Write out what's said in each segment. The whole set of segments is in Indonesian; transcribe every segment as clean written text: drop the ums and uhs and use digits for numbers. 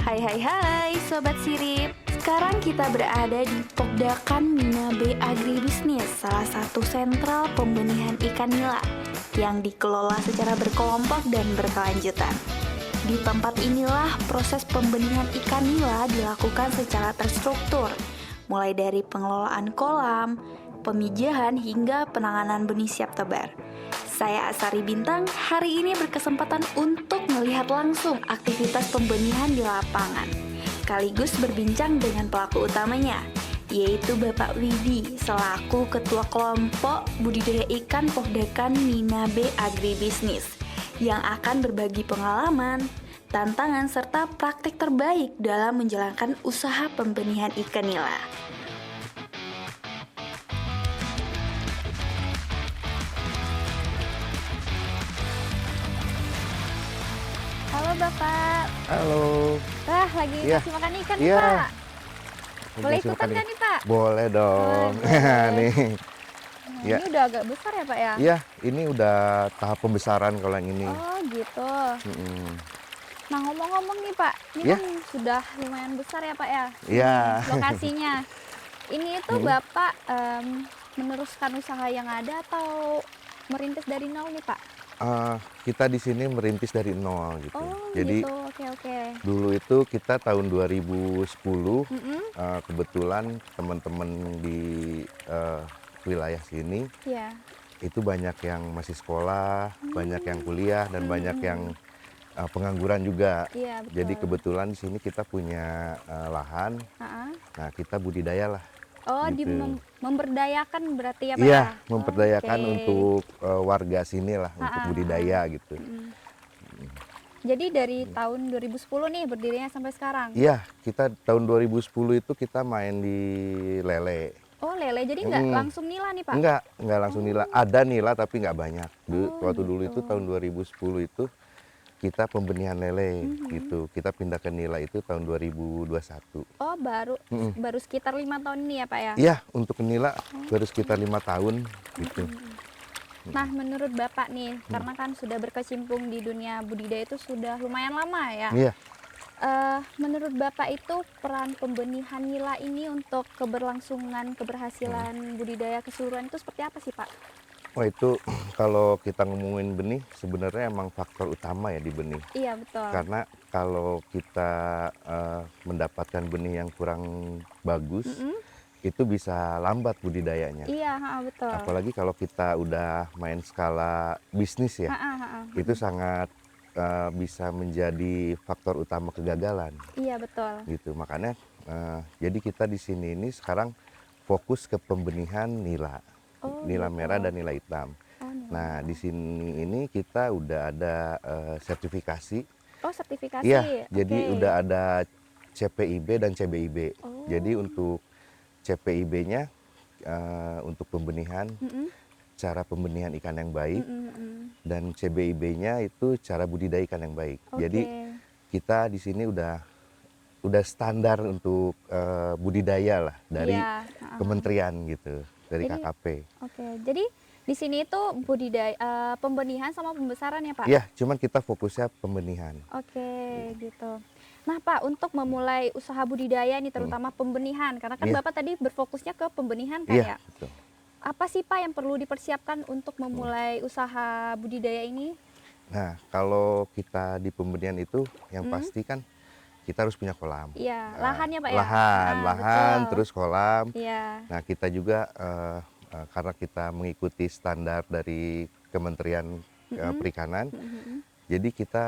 Hai Sobat Sirip. Sekarang kita berada di Pokdakan Minabe Agribisnis, salah satu sentral pembenihan ikan nila yang dikelola secara berkelompok dan berkelanjutan. Di tempat inilah proses pembenihan ikan nila dilakukan secara terstruktur, mulai dari pengelolaan kolam, pemijahan hingga penanganan benih siap tebar. Saya Asari Bintang, hari ini berkesempatan untuk melihat langsung aktivitas pembenihan di lapangan, sekaligus berbincang dengan pelaku utamanya, yaitu Bapak Widi, selaku Ketua Kelompok Budidaya Ikan Pokdakan Minabe Agribisnis, yang akan berbagi pengalaman, tantangan, serta praktik terbaik dalam menjalankan usaha pembenihan ikan nila. Halo Bapak. Halo. Wah, lagi Iya. kasih makan ikan nih Iya. Pak. Boleh Kasih ikutan makan kan ikan. nih Pak? Boleh dong. Boleh. Nih. Nah, Ya. ini udah agak besar ya Pak ya? Iya, ini udah tahap pembesaran kalau yang ini. Oh gitu. Mm-mm. Nah ngomong-ngomong nih Pak, ini Iya. kan sudah lumayan besar ya Pak ya? Iya. Ini lokasinya. Ini itu Mm-mm. Bapak meneruskan usaha yang ada atau merintis dari nol nih Pak? Kita di sini merintis dari nol gitu. Oh Jadi gitu, oke. dulu itu kita tahun 2010 Mm-mm. kebetulan teman-teman di wilayah sini Iya. itu banyak yang masih sekolah, banyak yang kuliah dan banyak yang pengangguran juga. Iya betul. Jadi kebetulan di sini kita punya lahan. Ha-ha. Nah, kita budidaya lah. Oh, Gitu. memberdayakan berarti ya Pak Iya, ya? memperdayakan Oke. untuk warga sini lah, untuk Ha-ha, budidaya gitu. Mm-mm. Jadi dari tahun 2010 nih berdirinya sampai sekarang? Iya, kita tahun 2010 itu kita main di lele. Oh lele, jadi nggak Mm. langsung nila nih Pak? Enggak langsung nila. Ada nila tapi nggak banyak. Oh, Waktu dulu gitu. itu tahun 2010 itu kita pembenihan lele gitu. Kita pindah ke nila itu tahun 2021. Oh baru sekitar 5 tahun ini ya Pak ya? Iya, untuk ke nila baru sekitar 5 tahun gitu. Nah menurut Bapak nih, karena kan sudah berkecimpung di dunia budidaya itu sudah lumayan lama ya. Iya. Menurut Bapak itu peran pembenihan nila ini untuk keberlangsungan keberhasilan budidaya keseluruhan itu seperti apa sih Pak? Wah itu kalau kita ngomongin benih sebenarnya emang faktor utama ya di benih. Iya betul. Karena kalau kita mendapatkan benih yang kurang bagus, Mm-mm. itu bisa lambat budidayanya. Iya betul. Apalagi kalau kita udah main skala bisnis ya, Ha-ha. itu sangat bisa menjadi faktor utama kegagalan. Iya betul. Gitu. Makanya jadi kita di sini ini sekarang fokus ke pembenihan nila. Oh, Nila gitu. merah dan nila hitam. Oh, nila. Nah, di sini ini kita udah ada sertifikasi. Oh sertifikasi. Iya, jadi Oke. udah ada CPIB dan CBIB. Oh. Jadi untuk CPIB-nya untuk pembenihan, Mm-mm. cara pembenihan ikan yang baik, Mm-mm. dan CBIB-nya itu cara budidaya ikan yang baik. Oke. Jadi kita di sini udah standar untuk budidaya lah dari Iya, ha-ha. kementerian gitu, dari Jadi- KKP. Oke, jadi di sini itu budidaya, pembenihan sama pembesaran ya Pak? Iya, cuman kita fokusnya pembenihan. Oke, gitu. Nah Pak, untuk memulai usaha budidaya nih, terutama pembenihan, karena kan Iya. Bapak tadi berfokusnya ke pembenihan kan Iya, ya? betul. Apa sih Pak yang perlu dipersiapkan untuk memulai usaha budidaya ini? Nah, kalau kita di pembenihan itu yang pasti kan kita harus punya kolam. Iya, Nah, lahan ya Pak ya? Lahan, Nah, lahan, betul. terus kolam. Iya, Nah, kita juga karena kita mengikuti standar dari Kementerian Perikanan, jadi kita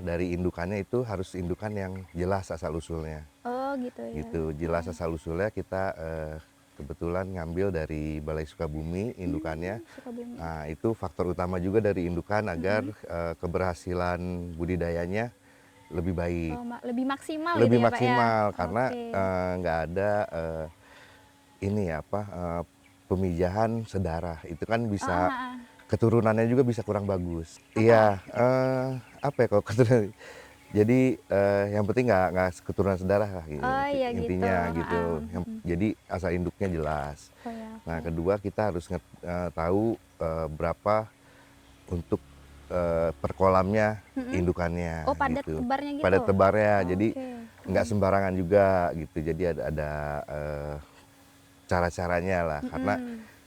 dari indukannya itu harus indukan yang jelas asal usulnya. oh gitu ya. Gitu, jelas asal usulnya kita kebetulan ngambil dari Balai Sukabumi indukannya. Sukabumi. Nah, itu faktor utama juga dari indukan agar keberhasilan budidayanya lebih baik. Oh, lebih maksimal Lebih gitu ya Pak ya? maksimal karena Oke. nggak ada ini ya apa pemijahan sedarah itu kan bisa Ah. keturunannya juga bisa kurang bagus. Iya, apa ya kalau keturunan? Jadi yang penting nggak keturunan sedarah lah gitu, Oh, iya intinya gitu. gitu. Jadi asal induknya jelas. Oh ya. Nah kedua kita harus tahu berapa untuk per kolamnya indukannya. Oh padat gitu. tebarnya gitu? Padat tebarnya. Jadi Oke. nggak sembarangan juga gitu. Jadi ada cara-caranya lah. Karena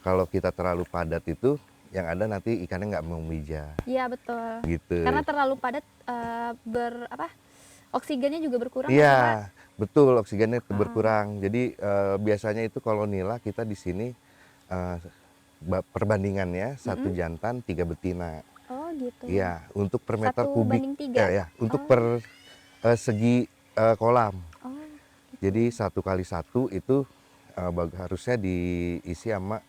kalau kita terlalu padat itu, yang ada nanti ikannya nggak mau memijah Iya betul. gitu. Karena terlalu padat oksigennya juga berkurang nggak sih Pak? Iya, betul, oksigennya berkurang. Jadi biasanya itu kalau nila kita di sini eh, perbandingannya satu jantan 3 betina. Oh gitu. Iya, untuk per meter kubik. 1:3. Ya, untuk per segi kolam. Oh, Jadi 1 kali 1 itu harusnya diisi sama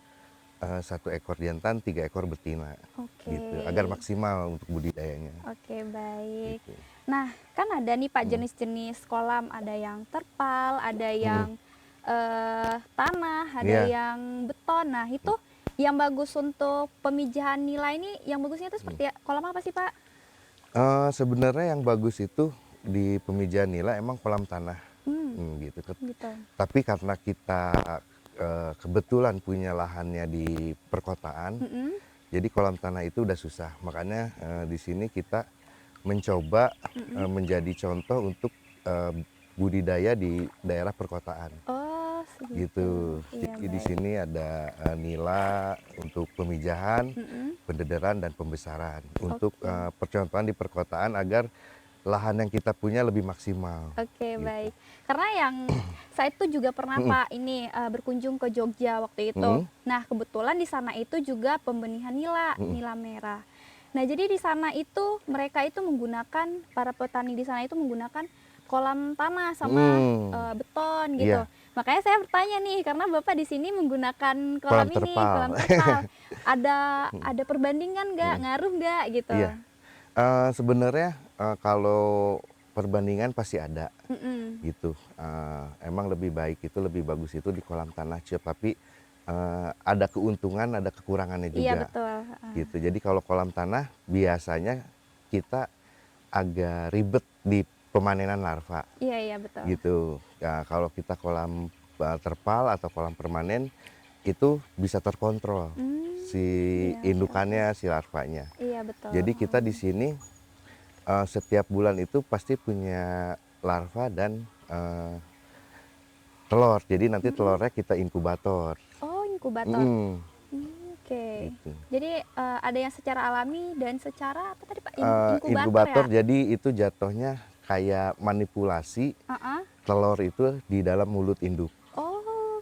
1 ekor jantan, 3 ekor betina. oke. Gitu, agar maksimal untuk budidayanya. Oke, baik. Gitu. Nah, kan ada nih Pak jenis-jenis kolam, ada yang terpal, ada yang tanah, ada Iya. yang beton. Nah, itu yang bagus untuk pemijahan nila ini, yang bagusnya itu seperti kolam apa sih Pak? Sebenarnya yang bagus itu di pemijahan nila emang kolam tanah. Gitu. Gitu. Tapi karena kita kebetulan punya lahannya di perkotaan, jadi kolam tanah itu udah susah. Makanya di sini kita mencoba menjadi contoh untuk budidaya di daerah perkotaan. Oh, segitu. Gitu. Iya, Jadi di baik. sini ada nila untuk pemijahan, pendederan dan pembesaran. Untuk percontohan di perkotaan agar lahan yang kita punya lebih maksimal. Oke, Gitu. baik. Karena yang saya tuh juga pernah Pak ini berkunjung ke Jogja waktu itu. Nah, kebetulan di sana itu juga pembenihan nila, nila merah. Nah, jadi di sana itu mereka itu menggunakan, para petani di sana itu menggunakan kolam tanah sama beton gitu. Iya. Makanya saya bertanya nih, karena Bapak di sini menggunakan Kolam kolam ini, terpal. kolam terpal. Ada perbandingan nggak, ngaruh nggak gitu? Iya. Sebenarnya kalau perbandingan pasti ada gitu. Emang lebih baik itu, lebih bagus itu di kolam tanah, tapi ada keuntungan, ada kekurangannya juga. Iya betul. Gitu. Jadi kalau kolam tanah biasanya kita agak ribet di pemanenan larva. Iya iya betul. Gitu. Ya, kalau kita kolam terpal atau kolam permanen itu bisa terkontrol si iya, indukannya, si larvanya. Iya betul. Jadi kita di sini setiap bulan itu pasti punya larva dan telur. Jadi nanti telurnya kita inkubator. Oh, inkubator. Oke. Gitu. Jadi ada yang secara alami dan secara apa tadi Pak? Inkubator Ya? jadi itu jatuhnya kayak manipulasi telur itu di dalam mulut induk. Oh,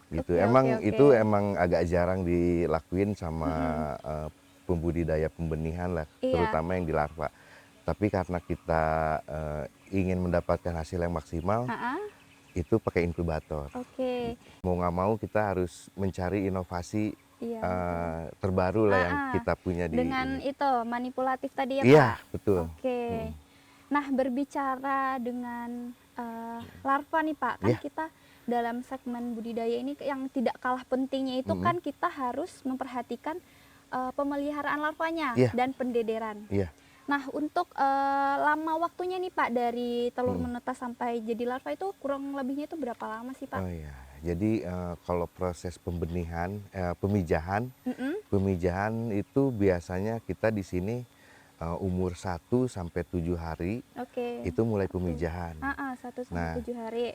Gitu. oke, Emang oke, itu oke. emang agak jarang dilakuin sama pembudidaya pembenihan lah, Iya. terutama yang di larva. Tapi karena kita ingin mendapatkan hasil yang maksimal, itu pakai inkubator. Oke. Mau nggak mau kita harus mencari inovasi Iya. terbaru lah yang kita punya di dengan ini. itu manipulatif tadi ya Iya, Pak? betul. Oke. Nah, berbicara dengan larva nih Pak, kan Iya. kita dalam segmen budidaya ini yang tidak kalah pentingnya itu kan kita harus memperhatikan pemeliharaan larvanya Iya. dan pendederan. Iya. Nah, untuk lama waktunya nih Pak dari telur menetas sampai jadi larva itu kurang lebihnya itu berapa lama sih Pak? Oh iya. Jadi kalau proses pembenihan, pemijahan itu biasanya kita di sini umur 1 sampai 7 hari Oke. itu mulai pemijahan. 1 sampai 7 hari.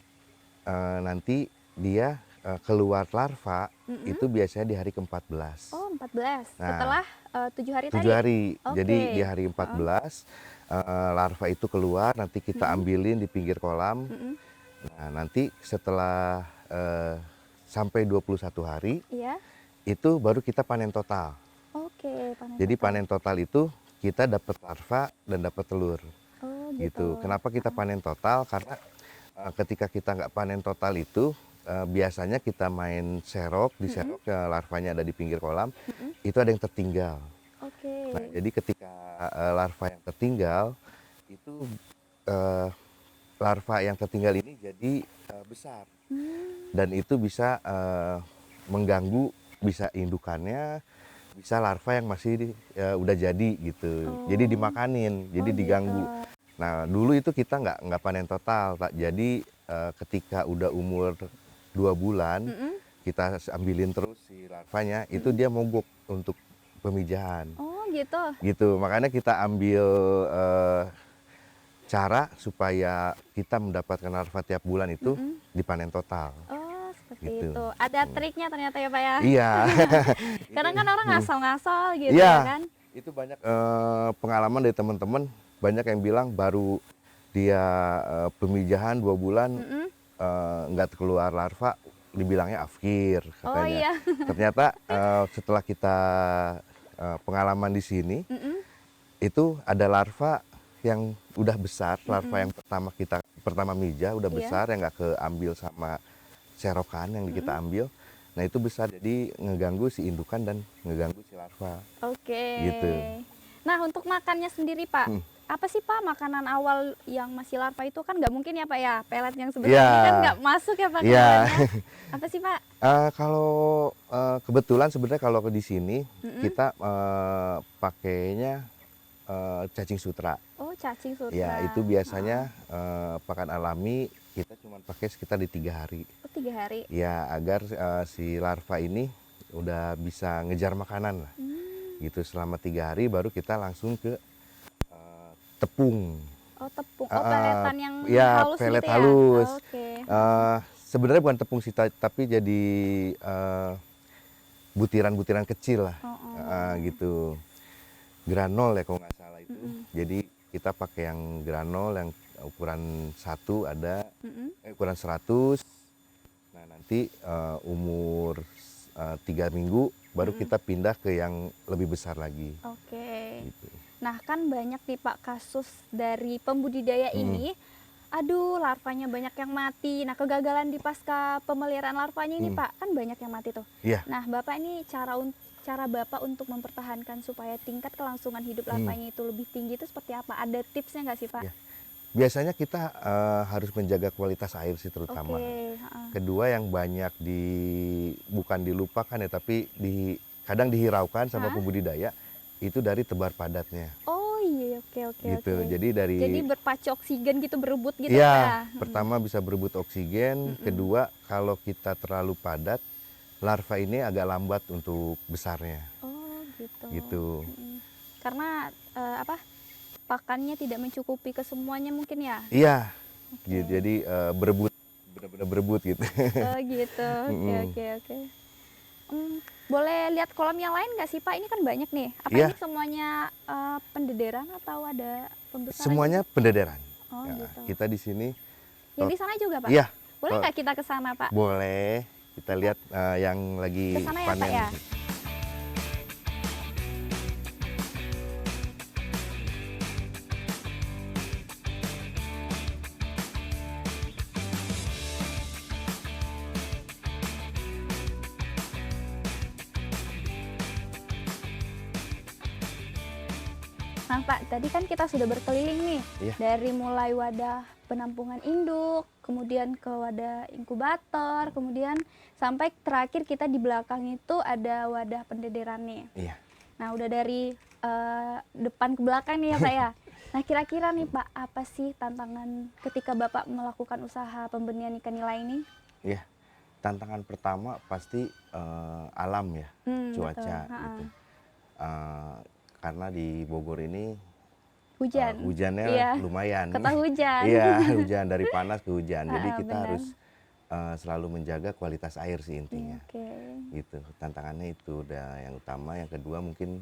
Nanti dia keluar larva itu biasanya di hari ke-14. Oh, 14. Nah, Setelah 7 hari 7 tadi? hari. Oke. Jadi di hari 14 larva itu keluar, nanti kita ambilin di pinggir kolam. Nah, nanti setelah sampai 21 hari, Iya. itu baru kita panen total. Oke, panen Jadi total. panen total itu kita dapat larva dan dapat telur. Oh, Gitu. Kenapa kita panen total? Karena ketika kita nggak panen total itu, biasanya kita main serok, di serok larvanya ada di pinggir kolam, itu ada yang tertinggal. Oke. Nah, jadi ketika larva yang tertinggal, itu larva yang tertinggal ini jadi besar. Dan itu bisa mengganggu, bisa indukannya, bisa larva yang masih udah jadi gitu. Jadi dimakanin, jadi diganggu. Nah, dulu itu kita nggak panen total, Pak. Jadi ketika udah umur 2 bulan, kita ambilin terus si larvanya, itu dia mogok untuk pemijahan. Oh, gitu. Gitu, makanya kita ambil cara supaya kita mendapatkan larva tiap bulan itu dipanen total. Oh, seperti Gitu. itu. Ada triknya ternyata ya, Pak ya. Iya. Kadang kan orang ngasal-ngasal gitu Iya. ya kan. Itu banyak pengalaman dari teman-teman, banyak yang bilang baru dia pemijahan 2 bulan nggak keluar larva, dibilangnya afkir katanya. Oh iya. Ternyata setelah kita pengalaman di sini, itu ada larva yang udah besar, larva yang pertama mija udah Iya. besar, yang nggak keambil sama serokan yang kita ambil. Nah itu besar, jadi ngeganggu si indukan dan ngeganggu si larva. Oke. Gitu. Nah, untuk makannya sendiri, Pak, apa sih, Pak, makanan awal yang masih larva itu? Kan nggak mungkin ya, Pak ya, pelet yang sebesar Iya. ini kan nggak masuk ya, Pak, ke Iya. dalamnya. Apa sih, Pak? Kalau kebetulan sebenarnya kalau di sini kita pakainya cacing sutra. Oh, cacing sutra. Ya itu biasanya pakan alami kita cuma pakai sekitar di 3 hari. Oh, 3 hari. Ya agar si larva ini udah bisa ngejar makanan lah. Gitu selama 3 hari baru kita langsung ke tepung. Oh, tepung. Oh, peletan yang Ya, halus pelet gitu ya? halus. Oh, oke. Sebenarnya bukan tepung sih, tapi jadi butiran-butiran kecil lah. Gitu. Granol ya kalau nggak salah itu. Jadi kita pakai yang granol yang ukuran 1 ada, ukuran 100. Nah nanti umur 3 minggu baru kita pindah ke yang lebih besar lagi. Oke. Gitu. Nah, kan banyak nih, Pak, kasus dari pembudidaya ini. Aduh, larvanya banyak yang mati. Nah, kegagalan di pasca pemeliharaan larvanya ini, Pak, kan banyak yang mati tuh. Iya. Nah, Bapak ini cara Bapak untuk mempertahankan supaya tingkat kelangsungan hidup larvanya itu lebih tinggi itu seperti apa? Ada tipsnya nggak sih, Pak? Iya. Biasanya kita harus menjaga kualitas air sih terutama. Oke. Kedua yang banyak bukan dilupakan ya, tapi kadang dihiraukan sama pembudidaya itu dari tebar padatnya. Oh iya, oke. Gitu. Jadi berpacu oksigen gitu, berebut gitu iya, ya? pertama bisa berebut oksigen, kedua kalau kita terlalu padat, larva ini agak lambat untuk besarnya. Oh gitu. Gitu. Karena pakannya tidak mencukupi ke semuanya mungkin ya? Iya. Gitu. Jadi berebut, benar-benar berebut gitu. Oh gitu. Oke. Boleh lihat kolam yang lain nggak sih, Pak? Ini kan banyak nih. Apa Iya. ini semuanya pendederan atau ada pembesaran? Semuanya pendederan. Oh Ya, gitu. kita di sini. Yang di sana juga, Pak? Iya. Boleh nggak kita ke sana, Pak? Boleh. Kita lihat yang lagi Ke sana ya, panen. Pak ya? Nah, Pak, tadi kan kita sudah berkeliling nih. Iya. Dari mulai wadah penampungan induk, kemudian ke wadah inkubator, kemudian sampai terakhir kita di belakang itu ada wadah pendederan nih. Iya. Nah, udah dari depan ke belakang nih ya, Pak ya. Nah, kira-kira nih, Pak, apa sih tantangan ketika Bapak melakukan usaha pembenihan ikan nila ini? Iya. Tantangan pertama pasti alam ya, cuaca Betul. gitu. Karena di Bogor ini hujannya Iya. lumayan. Kota hujan. Iya, hujan dari panas ke hujan. Jadi kita benar. harus selalu menjaga kualitas air sih intinya. Oke. Gitu. Tantangannya itu udah yang utama. Yang kedua mungkin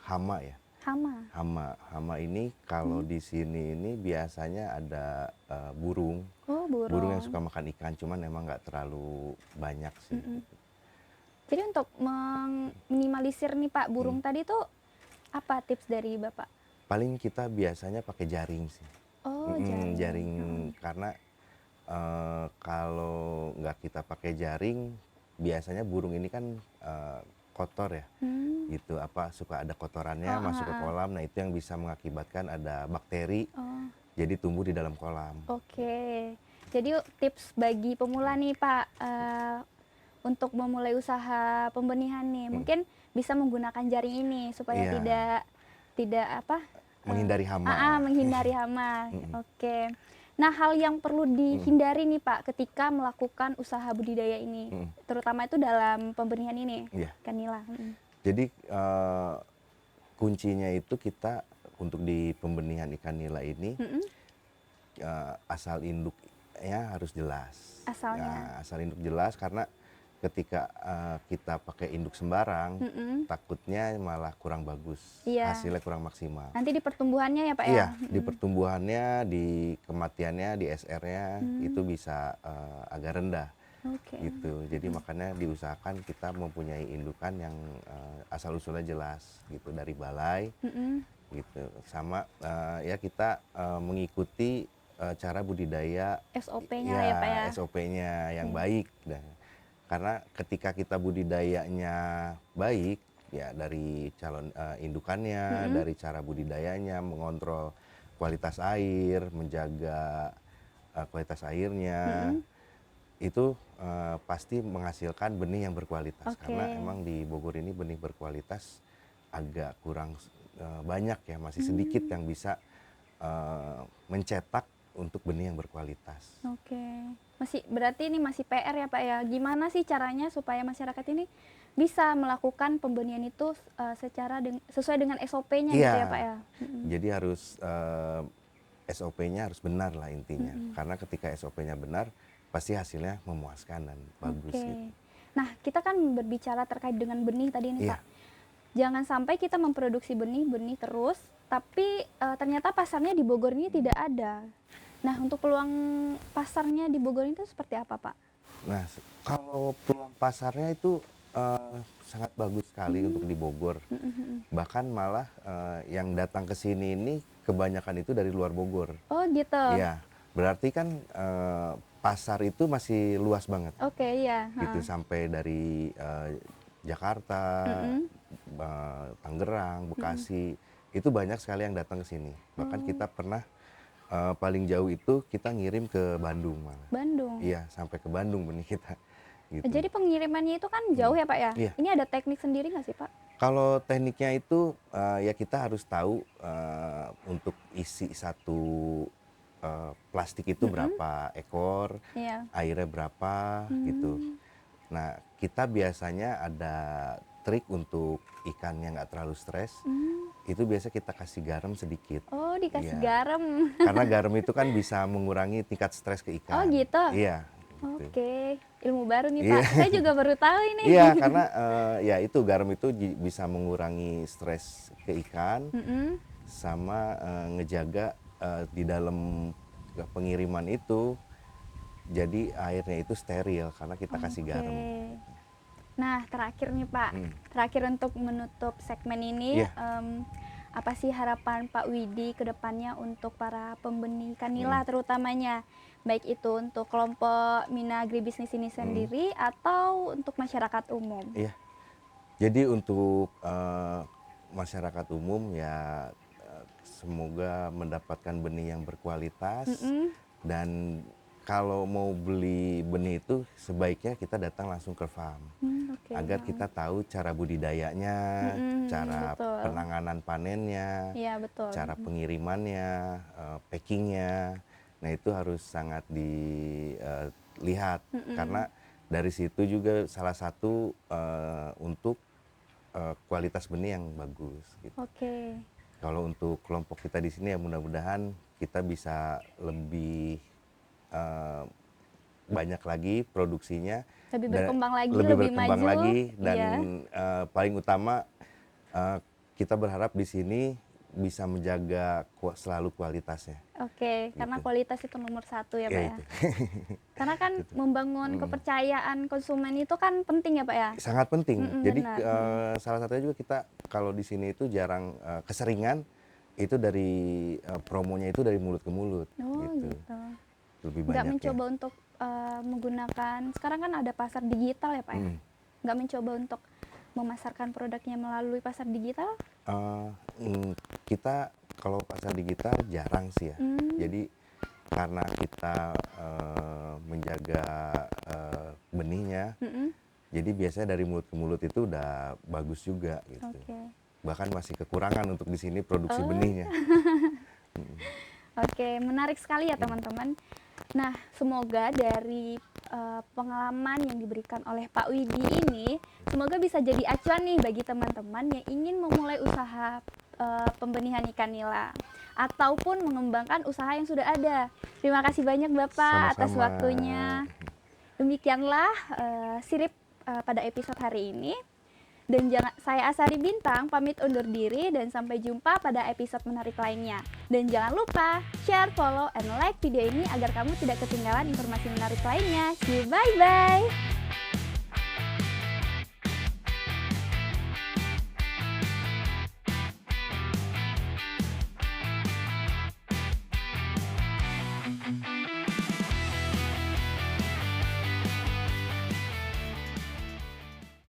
hama ya. Hama ini kalau di sini ini biasanya ada burung. Oh, burung. Burung yang suka makan ikan, cuman emang nggak terlalu banyak sih. Jadi untuk meminimalisir nih, Pak, burung tadi tuh apa tips dari Bapak? Paling kita biasanya pakai jaring sih. Oh, Jaring karena kalau nggak kita pakai jaring, biasanya burung ini kan kotor ya. Gitu, suka ada kotorannya masuk ke kolam. Nah itu yang bisa mengakibatkan ada bakteri. Jadi tumbuh di dalam kolam. Oke. Jadi tips bagi pemula nih, Pak, untuk memulai usaha pembenihan nih, mungkin bisa menggunakan jaring ini supaya tidak Menghindari hama. Menghindari hama. Oke. Nah, hal yang perlu dihindari nih, Pak, ketika melakukan usaha budidaya ini, terutama itu dalam pembenihan ini, ikan nila. Jadi kuncinya itu kita untuk di pembenihan ikan nila ini asal induknya harus jelas. Asalnya. Ya, asal induk jelas, karena ketika kita pakai induk sembarang, takutnya malah kurang bagus, Iya. hasilnya kurang maksimal. Nanti di pertumbuhannya ya Pak ya? Iya, di pertumbuhannya, di kematiannya, di SR-nya itu bisa agak rendah. Oke. Gitu. Jadi makanya diusahakan kita mempunyai indukan yang asal usulnya jelas gitu, dari balai gitu. Sama ya kita mengikuti cara budidaya SOP-nya ya Pak ya? SOP-nya yang baik. Karena ketika kita budidayanya baik, ya dari calon indukannya, dari cara budidayanya, mengontrol kualitas air, menjaga kualitas airnya, itu pasti menghasilkan benih yang berkualitas. Oke. Karena emang di Bogor ini benih berkualitas agak kurang banyak ya, masih sedikit yang bisa mencetak untuk benih yang berkualitas. Oke. Berarti ini masih PR ya Pak ya? Gimana sih caranya supaya masyarakat ini bisa melakukan pembenihan itu sesuai dengan SOP-nya gitu ya Pak ya? Jadi harus SOP-nya harus benar lah intinya. Karena ketika SOP-nya benar, pasti hasilnya memuaskan dan bagus gitu. Nah, kita kan berbicara terkait dengan benih tadi nih Pak. Jangan sampai kita memproduksi benih terus, tapi ternyata pasarnya di Bogor ini tidak ada. Nah, untuk peluang pasarnya di Bogor itu seperti apa Pak? Nah, kalau peluang pasarnya itu sangat bagus sekali untuk di Bogor. Bahkan malah yang datang ke sini ini kebanyakan itu dari luar Bogor. Oh gitu? Iya, berarti kan pasar itu masih luas banget. Oke, iya. Gitu, sampai dari Jakarta, Tangerang, Bekasi, itu banyak sekali yang datang ke sini. Bahkan kita pernah paling jauh itu kita ngirim ke Bandung malah. Bandung? Iya, sampai ke Bandung benih kita. Gitu. Jadi pengirimannya itu kan jauh ya Pak ya? Iya. Ini ada teknik sendiri nggak sih Pak? Kalau tekniknya itu ya kita harus tahu untuk isi satu plastik itu berapa ekor, Iya. airnya berapa gitu. Nah, kita biasanya ada trik untuk ikan yang nggak terlalu stres. Itu biasa kita kasih garam sedikit. Oh, dikasih Iya. garam. Karena garam itu kan bisa mengurangi tingkat stres ke ikan. Oh gitu? Iya. Gitu. Oke, ilmu baru nih Iya. Pak. Saya juga baru tahu ini. Iya, karena ya itu garam itu bisa mengurangi stres ke ikan, sama ngejaga di dalam pengiriman itu jadi airnya itu steril karena kita kasih garam. Nah, terakhir nih Pak, terakhir untuk menutup segmen ini, apa sih harapan Pak Widi ke depannya untuk para pembenih ikan nila terutamanya, baik itu untuk kelompok Mina Agribisnis ini sendiri atau untuk masyarakat umum? Iya, jadi untuk masyarakat umum ya semoga mendapatkan benih yang berkualitas, dan kalau mau beli benih itu sebaiknya kita datang langsung ke farm. Agar kita tahu cara budidayanya, cara penanganan panennya, cara pengirimannya, packingnya. Nah itu harus sangat dilihat karena dari situ juga salah satu untuk kualitas benih yang bagus. Gitu. Kalau untuk kelompok kita di sini ya mudah-mudahan kita bisa lebih banyak lagi produksinya, lebih berkembang lagi, lebih berkembang maju, lagi, dan paling utama kita berharap di sini bisa menjaga selalu kualitasnya. Oke, karena kualitas itu nomor satu ya Pak ya. Itu. Karena kan membangun kepercayaan konsumen itu kan penting ya Pak ya. Sangat penting. Jadi salah satunya juga kita kalau di sini itu jarang keseringan itu dari promonya itu dari mulut ke mulut. Oh gitu. Lebih nggak banyak mencoba untuk menggunakan, sekarang kan ada pasar digital ya Pak ya, nggak mencoba untuk memasarkan produknya melalui pasar digital? Kita kalau pasar digital jarang sih ya, jadi karena kita menjaga benihnya, jadi biasanya dari mulut ke mulut itu udah bagus juga gitu. Bahkan masih kekurangan untuk di sini produksi benihnya. Oke, menarik sekali ya teman-teman. Nah, semoga dari pengalaman yang diberikan oleh Pak Widi ini, semoga bisa jadi acuan nih bagi teman-teman yang ingin memulai usaha pembenihan ikan nila. ataupun mengembangkan usaha yang sudah ada. Terima kasih banyak Bapak atas Sama-sama. waktunya. Demikianlah Sirip pada episode hari ini. Dan saya Asari Bintang pamit undur diri dan sampai jumpa pada episode menarik lainnya. Dan jangan lupa share, follow, and like video ini agar kamu tidak ketinggalan informasi menarik lainnya. See you, bye-bye!